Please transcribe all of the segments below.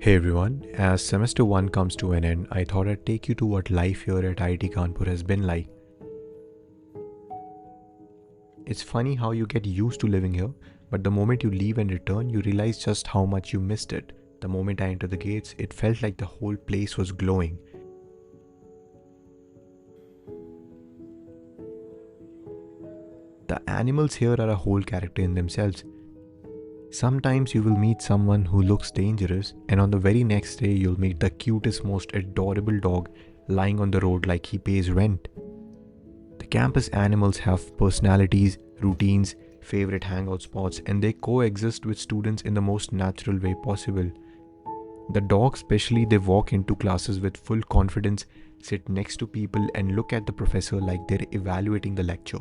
Hey everyone, as semester 1 comes to an end, I thought I'd take you to what life here at IIT Kanpur has been like. It's funny how you get used to living here, but the moment you leave and return, you realize just how much you missed it. The moment I entered the gates, it felt like the whole place was glowing. The animals here are a whole character in themselves. Sometimes you will meet someone who looks dangerous, and on the very next day, you'll meet the cutest, most adorable dog lying on the road like he pays rent. The campus animals have personalities, routines, favorite hangout spots, and they coexist with students in the most natural way possible. The dogs, especially, they walk into classes with full confidence, sit next to people, and look at the professor like they're evaluating the lecture.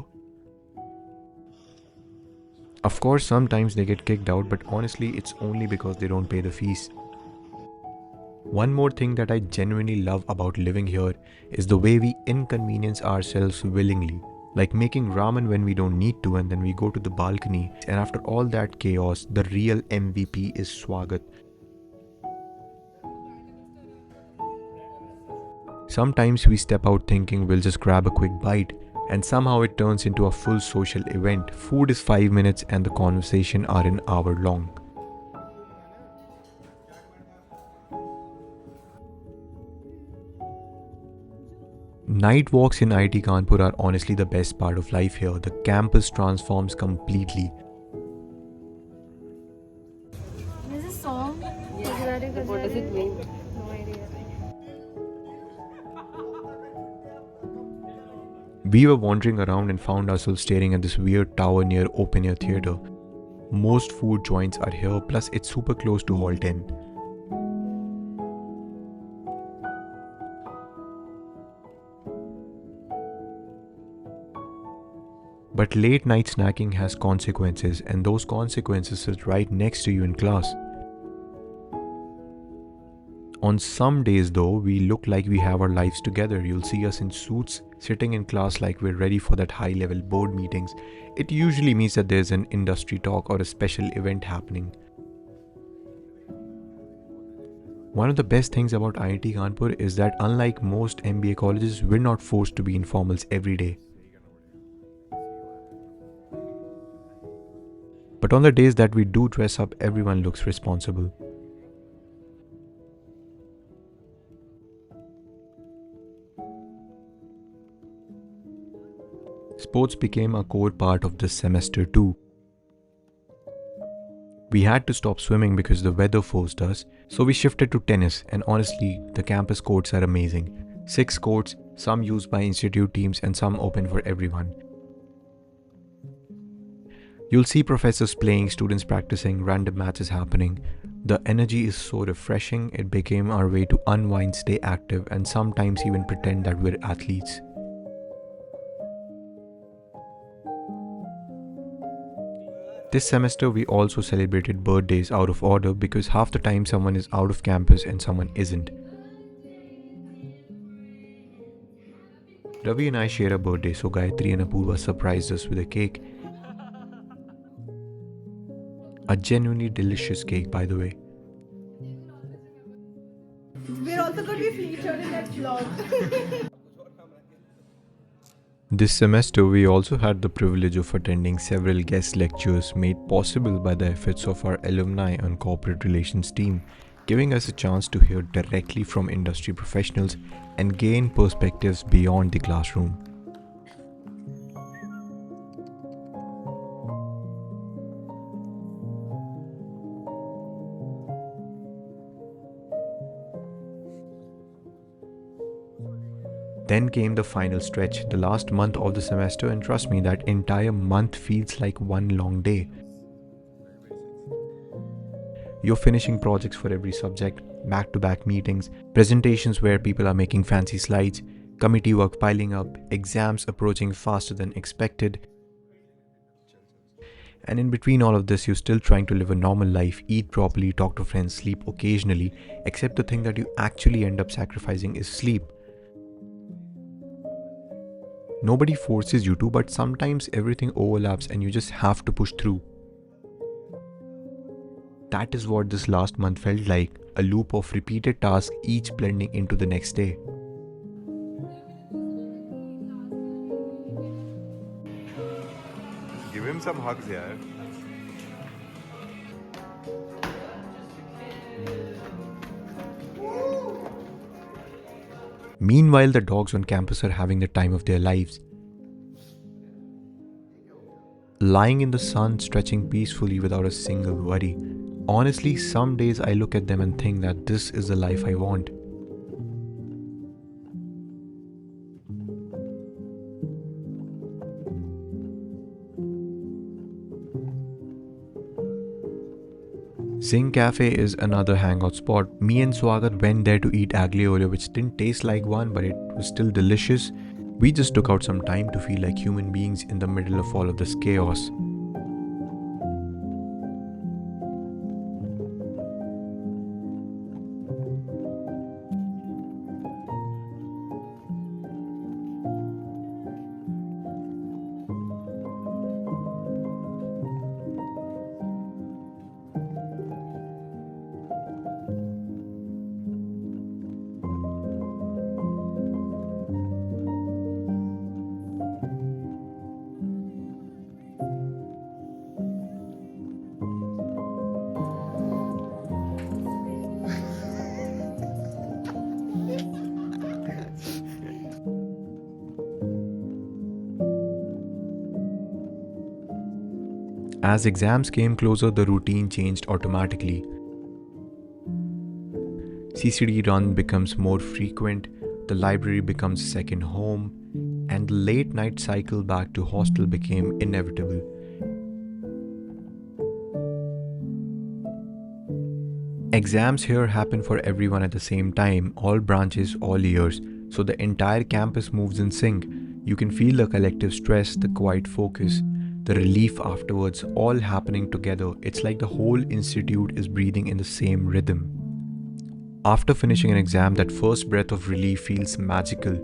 Of course, sometimes they get kicked out, but honestly, it's only because they don't pay the fees. One more thing that I genuinely love about living here is the way we inconvenience ourselves willingly. Like making ramen when we don't need to, and then we go to the balcony, and after all that chaos, the real MVP is Swagat. Sometimes we step out thinking we'll just grab a quick bite, and somehow it turns into a full social event. Food is 5 minutes and the conversation are an hour long. Night walks in IIT Kanpur are honestly the best part of life here. The campus transforms completely. There's a song. What does it mean? No idea. We were wandering around and found ourselves staring at this weird tower near open air theatre. Most food joints are here, plus it's super close to Hall 10. But late night snacking has consequences, and those consequences sit right next to you in class. On some days though, we look like we have our lives together. You'll see us in suits, sitting in class like we're ready for that high level board meetings. It usually means that there's an industry talk or a special event happening. One of the best things about IIT Kanpur is that unlike most MBA colleges, we're not forced to be informals every day. But on the days that we do dress up, everyone looks responsible. Sports became a core part of this semester too. We had to stop swimming because the weather forced us, so we shifted to tennis, and honestly, the campus courts are amazing. 6 courts, some used by institute teams and some open for everyone. You'll see professors playing, students practicing, random matches happening. The energy is so refreshing, it became our way to unwind, stay active, and sometimes even pretend that we're athletes. This semester we also celebrated birthdays out of order because half the time someone is out of campus and someone isn't. Ravi and I share a birthday, so Gayatri and Apurva surprised us with a cake. A genuinely delicious cake, by the way. We're also going to be featured in that vlog. This semester, we also had the privilege of attending several guest lectures made possible by the efforts of our alumni and corporate relations team, giving us a chance to hear directly from industry professionals and gain perspectives beyond the classroom. Then came the final stretch, the last month of the semester, and trust me, that entire month feels like one long day. You're finishing projects for every subject, back-to-back meetings, presentations where people are making fancy slides, committee work piling up, exams approaching faster than expected. And in between all of this, you're still trying to live a normal life, eat properly, talk to friends, sleep occasionally, except the thing that you actually end up sacrificing is sleep. Nobody forces you to, but sometimes everything overlaps and you just have to push through. That is what this last month felt like, a loop of repeated tasks, each blending into the next day. Give him some hugs, yaar. Meanwhile, the dogs on campus are having the time of their lives. Lying in the sun, stretching peacefully without a single worry. Honestly, some days I look at them and think that this is the life I want. Singh Cafe is another hangout spot. Me and Swagat went there to eat aglio olio, which didn't taste like one, but it was still delicious. We just took out some time to feel like human beings in the middle of all of this chaos. As exams came closer, the routine changed automatically. CCD run becomes more frequent, the library becomes second home, and the late night cycle back to hostel became inevitable. Exams here happen for everyone at the same time, all branches, all years, so the entire campus moves in sync. You can feel the collective stress, the quiet focus, the relief afterwards, all happening together. It's like the whole institute is breathing in the same rhythm. After finishing an exam, that first breath of relief feels magical.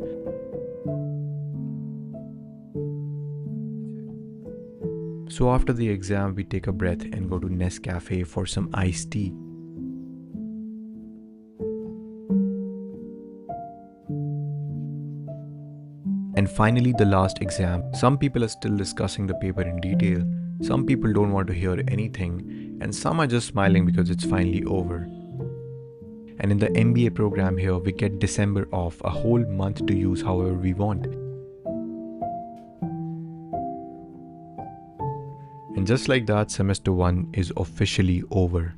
So after the exam, we take a breath and go to Nest Cafe for some iced tea. And finally, the last exam. Some people are still discussing the paper in detail, some people don't want to hear anything, and some are just smiling because it's finally over. And in the MBA program here, we get December off, a whole month to use however we want. And just like that, semester 1 is officially over.